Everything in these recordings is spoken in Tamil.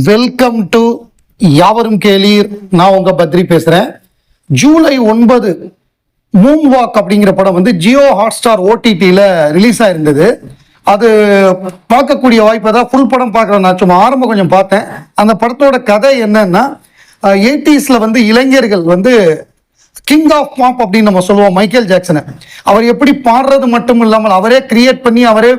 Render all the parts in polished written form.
வெல்கம் டு யாவரும் கேளீர். நான் உங்க பத்ரி பேசுறேன். ஜூலை 9 மூன் வாக் அப்படிங்கிற படம் வந்து ஜியோ ஹாட்ஸ்டார் ஓடிடியில் ரிலீஸ் ஆயிருந்தது. அது பார்க்கக்கூடிய வாய்ப்பு தான். ஃபுல் படம் பார்க்குறேன். நான் சும்மா ஆரம்பம் கொஞ்சம் பார்த்தேன். அந்த படத்தோட கதை என்னன்னா, 80s வந்து இளைஞர்கள் வந்து கிங் ஆஃப் பாப் அப்படின்னு நம்ம சொல்லுவோம் மைக்கேல் ஜாக்சனை. அவர் எப்படி பாடுறது மட்டும் இல்லாமல் அவரே கிரியேட் பண்ணி, அவரே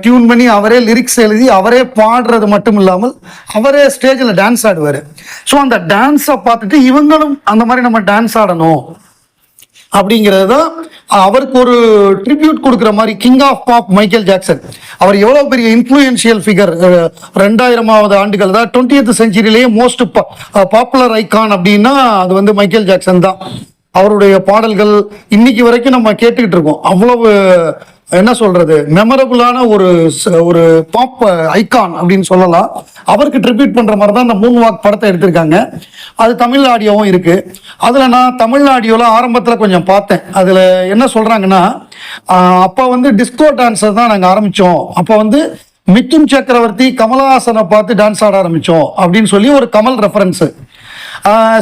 டியூன் பண்ணி, அவரே லிரிக்ஸ் எழுதி, அவரே பாடுறது மட்டும் இல்லாமல் அவரே ஸ்டேஜில் டான்ஸ் ஆடுவார். ஸோ அந்த டான்ஸை பார்த்துட்டு இவங்களும் அந்த மாதிரி நம்ம டான்ஸ் ஆடணும் அப்படிங்கிறது தான் அவருக்கு ஒரு ட்ரிபியூட் கொடுக்குற மாதிரி. King of pop Michael Jackson. அவர் எவ்வளோ பெரிய இன்ஃப்ளூயன்ஷியல் ஃபிகர். 2000வது ஆண்டுகள் தான் 20th செஞ்சுரியிலேயே மோஸ்ட் பாப்புலர் ஐகான் அப்படின்னா அது வந்து மைக்கேல் ஜாக்சன் தான். அவருடைய பாடல்கள் இன்னைக்கு வரைக்கும் நம்ம கேட்டுக்கிட்டு இருக்கோம். அவ்வளவு என்ன சொல்றது, மெமரபுளான ஒரு பாப் ஐகான் அப்படின்னு சொல்லலாம். அவருக்கு ட்ரிபியூட் பண்ற மாதிரி தான் இந்த மூன் வாக் படத்தை எடுத்திருக்காங்க. அது தமிழ் ஆடியோவும் இருக்கு. அதுல நான் தமிழ் ஆடியோல ஆரம்பத்துல கொஞ்சம் பார்த்தேன். அதுல என்ன சொல்றாங்கன்னா, அப்ப வந்து டிஸ்கோ டான்ஸர் தான் நாங்க ஆரம்பிச்சோம். அப்ப வந்து மிதுன் சக்கரவர்த்தி கமலஹாசனை பார்த்து டான்ஸ் ஆட ஆரம்பிச்சோம் அப்படின்னு சொல்லி ஒரு கமல் ரெஃபரன்ஸ்.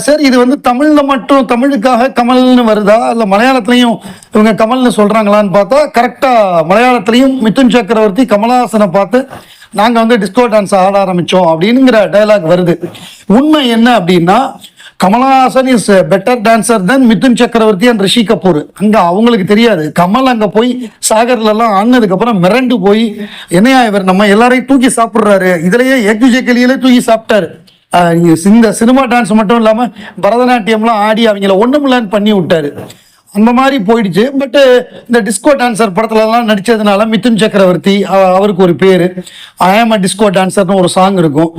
சரி, இது வந்து தமிழ்ல மட்டும் தமிழுக்காக கமல்னு வருதா இல்லை மலையாளத்துலையும் இவங்க கமல்னு சொல்றாங்களான்னு பார்த்தா கரெக்டா மலையாளத்துலையும் மிதுன் சக்கரவர்த்தி கமலஹாசனை பார்த்து நாங்கள் வந்து டிஸ்கோ டான்ஸ் ஆட ஆரம்பிச்சோம் அப்படிங்கிற டயலாக் வருது. உண்மை என்ன அப்படின்னா, கமலஹாசன் இஸ் பெட்டர் டான்சர் தென் மிதுன் சக்கரவர்த்தி அண்ட் ரிஷி கபூர். அங்க அவங்களுக்கு தெரியாது. கமல் அங்க போய் சாகர்ல எல்லாம் ஆனதுக்கு அப்புறம் மிரண்டு போய், என்னையா இவர் நம்ம எல்லாரையும் தூக்கி சாப்பிடுறாரு, இதுலயே ஏக்யூஜேக்கலியிலே தூக்கி சாப்பிட்டாரு. இந்த சினிமா டான்ஸ் மட்டும் இல்லாம பரதநாட்டியம்லாம் ஆடி அவங்கள ஒண்ணுமில்லன்னு பண்ணி விட்டாரு. அந்த மாதிரி போயிடுச்சு. பட் இந்த டிஸ்கோ டான்சர் படத்துலலாம் நடிச்சதுனால மிதுன் சக்கரவர்த்தி அவருக்கு ஒரு பேரு. ஐ ஆம் அ டிஸ்கோ டான்சர்னு ஒரு சாங் இருக்கும்.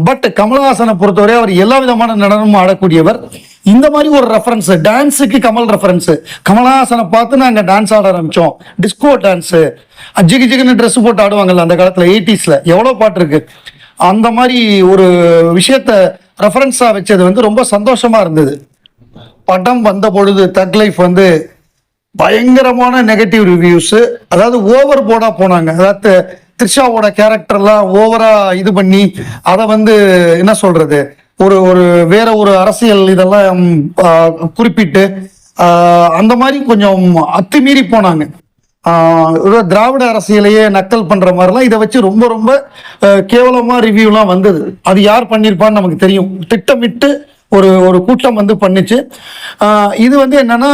பட் கமலஹாசனை பொறுத்தவரை அவர் எல்லா விதமான நடனமும் ஆடக்கூடியவர். இந்த மாதிரி ஒரு ரெஃபரன்ஸ் டான்ஸுக்கு கமல் ரெஃபரன்ஸ். கமலஹாசனை பார்த்து நாங்க டான்ஸ் ஆட ஆரம்பிச்சோம், டிஸ்கோ டான்ஸ். ஜிகு ஜிகுன்னு ட்ரெஸ் போட்டு ஆடுவாங்கல்ல அந்த காலத்துல 80sல எவ்வளவு பாட்டு இருக்கு. அந்த மாதிரி ஒரு விஷயத்த ரெஃபரன்ஸா வச்சது வந்து ரொம்ப சந்தோஷமா இருந்தது. படம் வந்த பொழுது தக் லைஃப் வந்து பயங்கரமான நெகட்டிவ் ரிவ்யூஸ். அதாவது ஓவர் போர்டா போனாங்க. அதாவது த்ரிஷாவோட கேரக்டர்லாம் ஓவரா இது பண்ணி அதை வந்து என்ன சொல்றது, ஒரு வேற ஒரு அரசியல் இதெல்லாம் குறிப்பிட்டு அந்த மாதிரி கொஞ்சம் அத்துமீறி போனாங்க. திராவிட அரசியலையே நக்கல் பண்ற மாதிரிலாம் இதை வச்சு ரொம்ப ரொம்ப கேவலமா ரிவ்யூலாம் வந்தது. அது யார் பண்ணியிருப்பான்னு நமக்கு தெரியும். திட்டமிட்டு ஒரு கூட்டம் வந்து பண்ணிச்சு. இது வந்து என்னன்னா,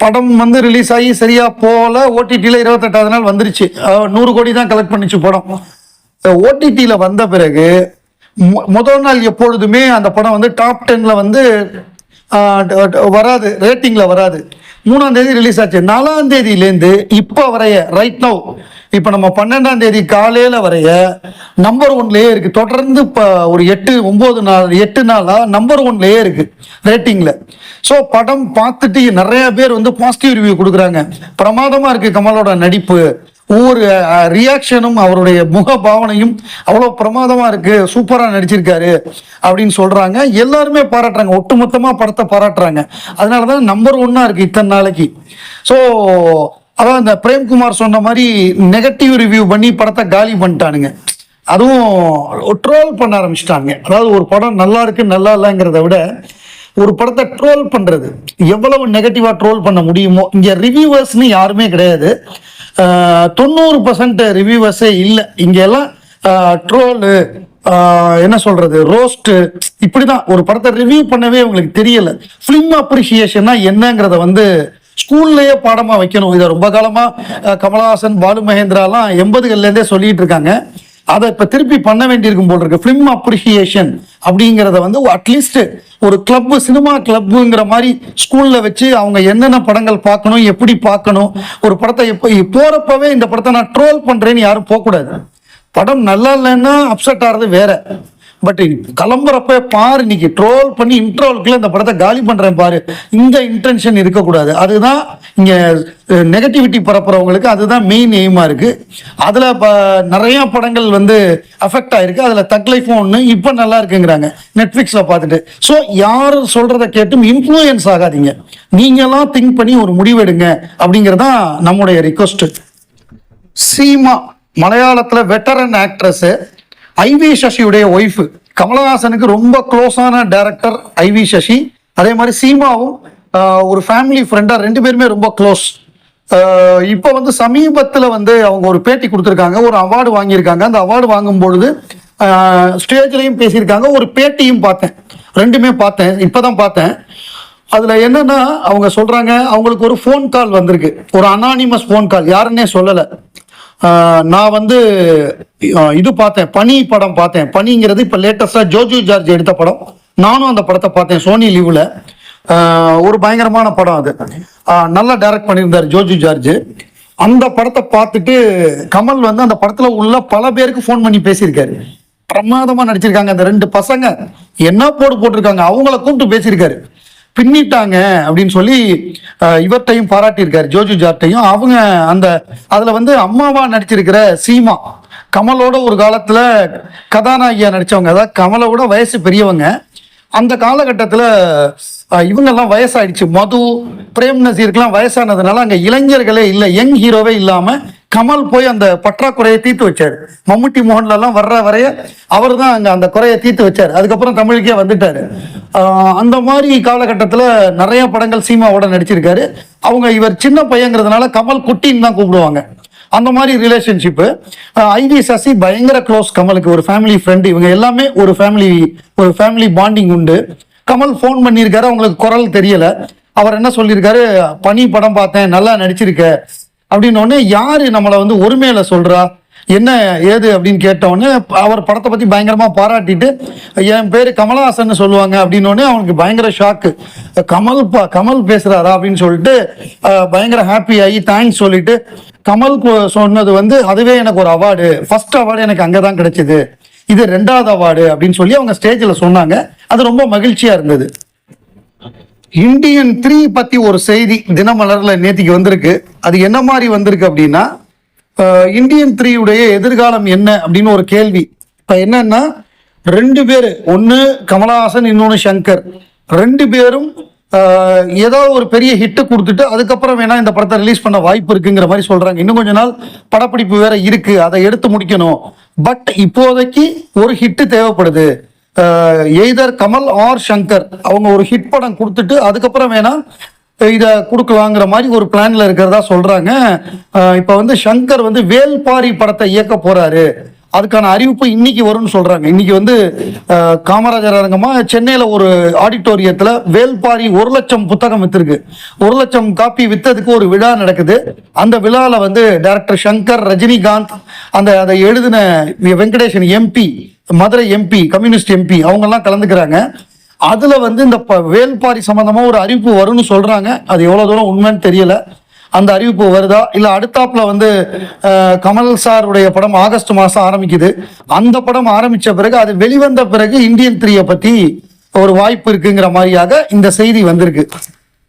படம் வந்து ரிலீஸ் ஆகி சரியா போல. ஓடிடியில் 28வது நாள் வந்துருச்சு. 100 கோடி தான் கலெக்ட் பண்ணிச்சு படம். ஓடிடியில் வந்த பிறகு முதல் நாள் எப்பொழுதுமே அந்த படம் வந்து டாப் 10ல வந்து வராது, ரேட்டிங்ல வராது. 3ஆம் தேதி ரிலீஸ் ஆச்சு. 4ஆம் தேதியிலேருந்து இப்போ வரைய ரைட் நவ், இப்போ நம்ம 12ஆம் தேதி காலையில வரைய நம்பர் 1லயே இருக்கு. தொடர்ந்து இப்போ ஒரு 8 நாளா நம்பர் 1லயே இருக்கு ரேட்டிங்ல. ஸோ படம் பார்த்துட்டு நிறைய பேர் வந்து பாசிட்டிவ் ரிவ்யூ கொடுக்குறாங்க. பிரமாதமா இருக்கு கமலோட நடிப்பு, ஒவ்வொரு ரியாக்ஷனும் அவருடைய முக பாவனையும் அவ்வளோ பிரமாதமா இருக்கு, சூப்பரா நடிச்சிருக்காரு அப்படின்னு சொல்றாங்க. எல்லாருமே பாராட்டுறாங்க, ஒட்டுமொத்தமா படத்தை பாராட்டுறாங்க. அதனாலதான் நம்பர் 1 இருக்கு இத்தனை நாளைக்கு. ஸோ அதான் இந்த பிரேம்குமார் சொன்ன மாதிரி நெகட்டிவ் ரிவ்யூ பண்ணி படத்தை காலி பண்ணிட்டானுங்க. அதுவும் ட்ரோல் பண்ண ஆரம்பிச்சிட்டாங்க. அதாவது ஒரு படம் நல்லா இருக்கு நல்லா இல்லைங்கிறத விட ஒரு படத்தை ட்ரோல் பண்றது, எவ்வளவு நெகட்டிவா ட்ரோல் பண்ண முடியுமோ. இங்க ரிவ்யூவர்ஸ்னு யாருமே கிடையாது. 90% ரிவ்யூவர்ஸே இல்லை இங்க எல்லாம். ட்ரோலு, என்ன சொல்றது, ரோஸ்ட், இப்படிதான். ஒரு படத்தை ரிவ்யூ பண்ணவே உங்களுக்கு தெரியல. ஃபிலிம் அப்ரிசியேஷன்னா என்னங்கிறத வந்து ஸ்கூல்லையே பாடமா வைக்கணும். இதை ரொம்ப காலமா கமலஹாசன், பாலு மகேந்திராலாம் 80கள்லேருந்தே சொல்லிட்டு இருக்காங்க. அதை இப்ப திருப்பி பண்ண வேண்டியிருக்கும் போல் இருக்கு. ஃபிலிம் அப்ரிசியேஷன் அப்படிங்கிறத வந்து அட்லீஸ்ட் ஒரு கிளப், சினிமா கிளப்புங்கிற மாதிரி ஸ்கூல்ல வச்சு அவங்க என்னென்ன படங்கள் பார்க்கணும், எப்படி பார்க்கணும், ஒரு படத்தை எப்போ போறப்பவே இந்த படத்தை நான் ட்ரோல் பண்றேன்னு யாரும் போகக்கூடாது. படம் நல்லா இல்லைன்னா அப்செட் ஆகிறது வேற. பட் கிளம்புறப்ப பாரு, இன்னைக்கு ட்ரோல் பண்ணி இன்ட்ரோலுக்குள்ள இந்த படத்தை காலி பண்றேன் பாரு, இந்த இன்டென்ஷன் இருக்கக்கூடாது. அதுதான் இங்க நெகட்டிவிட்டி பரப்புறவங்களுக்கு அதுதான் மெயின் எய்மா இருக்கு. அதுல நிறைய படங்கள் வந்து அஃபெக்ட் ஆயிருக்கு. அதுல தக் லைஃபும் ஒண்ணு இப்ப நல்லா இருக்குங்கிறாங்க நெட்ஃபிளிக்ஸ்ல பார்த்துட்டு. ஸோ யார் சொல்றதை கேட்டும் இன்ஃப்ளூயன்ஸ் ஆகாதீங்க. நீங்க எல்லாம் திங்க் பண்ணி ஒரு முடிவெடுங்க அப்படிங்கறதான் நம்முடைய ரிக்வஸ்ட். சீமா மலையாளத்துல வெட்டரன் ஆக்ட்ரஸ். ஐவி சசியுடைய ஒய்ஃப், கமலஹாசனுக்கு ரொம்ப க்ளோஸான டைரக்டர் ஐவி சசி. அதே மாதிரி சீமாவும் ஒரு ஃபேமிலி ஃப்ரெண்டா, ரெண்டு பேருமே ரொம்ப க்ளோஸ். இப்போ வந்து சமீபத்தில் வந்து அவங்க ஒரு பேட்டி கொடுத்துருக்காங்க, ஒரு அவார்டு வாங்கியிருக்காங்க. அந்த அவார்டு வாங்கும் பொழுது ஸ்டேஜ்லையும் பேசியிருக்காங்க, ஒரு பேட்டியும் பார்த்தேன், ரெண்டுமே பார்த்தேன், இப்போதான் பார்த்தேன். அதில் என்னன்னா அவங்க சொல்கிறாங்க, அவங்களுக்கு ஒரு ஃபோன் கால் வந்திருக்கு, ஒரு அனானிமஸ் ஃபோன் கால், யாருன்னே சொல்லலை. நான் வந்து இது பார்த்தேன், பனி படம் பார்த்தேன். பனிங்கிறது இப்போ லேட்டஸ்டாக ஜோஜு ஜார்ஜ் எடுத்த படம். நானும் அந்த படத்தை பார்த்தேன் சோனி லீவில். ஒரு பயங்கரமான படம் அது. நல்லா டைரக்ட் பண்ணியிருந்தார் ஜோஜு ஜார்ஜ். அந்த படத்தை பார்த்துட்டு கமல் வந்து அந்த படத்தில் உள்ள பல பேருக்கு ஃபோன் பண்ணி பேசியிருக்காரு. பிரமாதமாக நடிச்சிருக்காங்க அந்த ரெண்டு பசங்க, என்ன போட்டிருக்காங்க, அவங்கள கூப்பிட்டு பேசியிருக்காரு. பின்னிட்டாங்க அப்படின்னு சொல்லி இவர்கிட்டையும் பாராட்டியிருக்காரு, ஜோஜு ஜார்ட்டையும். அவங்க அந்த அதில் வந்து அம்மாவா நடிச்சிருக்கிற சீமா, கமலோட ஒரு காலத்தில் கதாநாயகியா நடித்தவங்க, அதாவது கமலை விட வயசு பெரியவங்க. அந்த காலகட்டத்தில் இவங்கெல்லாம் வயசாயிடுச்சு. மது, பிரேம் நசீருக்கெல்லாம் வயசானதுனால அங்கே இளைஞர்களே இல்லை, யங் ஹீரோவே இல்லாமல் கமல் போய் அந்த பற்றாக்குறையை தீர்த்து வச்சார். மம்முட்டி மோகன்லாம் வர்ற வரைய அவர் தான் அங்கே அந்த குறையை தீர்த்து வச்சார். அதுக்கப்புறம் தமிழுக்கே வந்துட்டாரு. அந்த மாதிரி காலகட்டத்தில் நிறைய படங்கள் சீமாவோட நடிச்சிருக்காரு. அவங்க இவர் சின்ன பையங்கிறதுனால கமல் குட்டின்னு தான் கூப்பிடுவாங்க. அந்த மாதிரி ரிலேஷன்ஷிப்பு. ஐவி சசி பயங்கர க்ளோஸ் கமலுக்கு, ஒரு ஃபேமிலி ஃப்ரெண்டு. இவங்க எல்லாமே ஒரு ஃபேமிலி பாண்டிங் உண்டு. கமல் ஃபோன் பண்ணியிருக்காரு, அவங்களுக்கு குரல் தெரியல. அவர் என்ன சொல்லியிருக்காரு, பனி படம் பார்த்தேன், நல்லா நடிச்சிருக்க அப்படின்னோடனே, யாரு நம்மளை வந்து ஒருமையில சொல்றா, என்ன ஏது அப்படின்னு கேட்டவுடனே அவர் படத்தை பத்தி பயங்கரமா பாராட்டிட்டு, என் பேரு கமலஹாசன் சொல்லுவாங்க அப்படின்னோடனே அவனுக்கு பயங்கர ஷாக்கு. கமல் பேசுறாரா அப்படின்னு சொல்லிட்டு பயங்கர ஹாப்பி ஆகி தேங்க்ஸ் சொல்லிட்டு, கமல் சொன்னது வந்து அதுவே எனக்கு ஒரு அவார்டு, ஃபர்ஸ்ட் அவார்டு எனக்கு அங்கதான் கிடைச்சது, இது 2வது அவார்டு அப்படின்னு சொல்லி அவங்க ஸ்டேஜில் சொன்னாங்க. அது ரொம்ப மகிழ்ச்சியா இருந்தது. இந்தியன் 3 பத்தி ஒரு செய்தி தினமலர்ல நேத்திக்கு வந்திருக்கு. அது என்ன மாதிரி வந்திருக்கு அப்படின்னா, இந்தியன் 3 உடைய எதிர்காலம் என்ன அப்படின்னு ஒரு கேள்வி. இப்ப என்னன்னா, 2 பேர், ஒன்னு கமலஹாசன், இன்னொன்னு சங்கர், 2 பேரும் ஏதோ ஒரு பெரிய ஹிட்டு கொடுத்துட்டு அதுக்கப்புறம் வேணா இந்த படத்தை ரிலீஸ் பண்ண வாய்ப்பு இருக்குங்கிற மாதிரி சொல்றாங்க. இன்னும் கொஞ்ச நாள் படப்பிடிப்பு வேற இருக்கு, அதை எடுத்து முடிக்கணும். பட் இப்போதைக்கு ஒரு ஹிட்டு தேவைப்படுது. எய்தர் கமல் ஆர் சங்கர் அவங்க ஒரு ஹிட் படம் கொடுத்துட்டு அதுக்கப்புறம் வேணா இதை கொடுக்கலாங்கிற மாதிரி ஒரு பிளான்ல இருக்கிறதா சொல்றாங்க. இப்ப வந்து சங்கர் வந்து வேல்பாரி படத்தை இயக்க போறாரு, அதுக்கான அறிவிப்பு இன்னைக்கு வரும்னு சொல்றாங்க. இன்னைக்கு வந்து காமராஜர் அரங்கமா சென்னையில ஒரு ஆடிட்டோரியத்துல வேல்பாரி 1 லட்சம் புத்தகம் வித்திருக்கு. 1 லட்சம் காப்பி வித்ததுக்கு ஒரு விழா நடக்குது. அந்த விழாவில் வந்து டைரக்டர் சங்கர், ரஜினிகாந்த், அதை எழுதின Venkatesan MP, Madurai MP, communist MP, அவங்கெல்லாம் கலந்துக்கிறாங்க. அதுல வந்து இந்த வேல்பாரி சம்பந்தமா ஒரு அறிவிப்பு வரும்னு சொல்றாங்க. அது எவ்வளவு தூரம் உண்மைன்னு தெரியல. அந்த அறிவிப்பு வருதா இல்ல அடுத்தாப்புல வந்து கமல் சாருடைய படம் ஆகஸ்ட் மாசம் ஆரம்பிக்குது. அந்த படம் ஆரம்பிச்ச பிறகு, அது வெளிவந்த பிறகு இந்தியன் 3 பத்தி ஒரு வாய்ப்பு இருக்குங்கிற மாதிரியாக இந்த செய்தி வந்திருக்கு.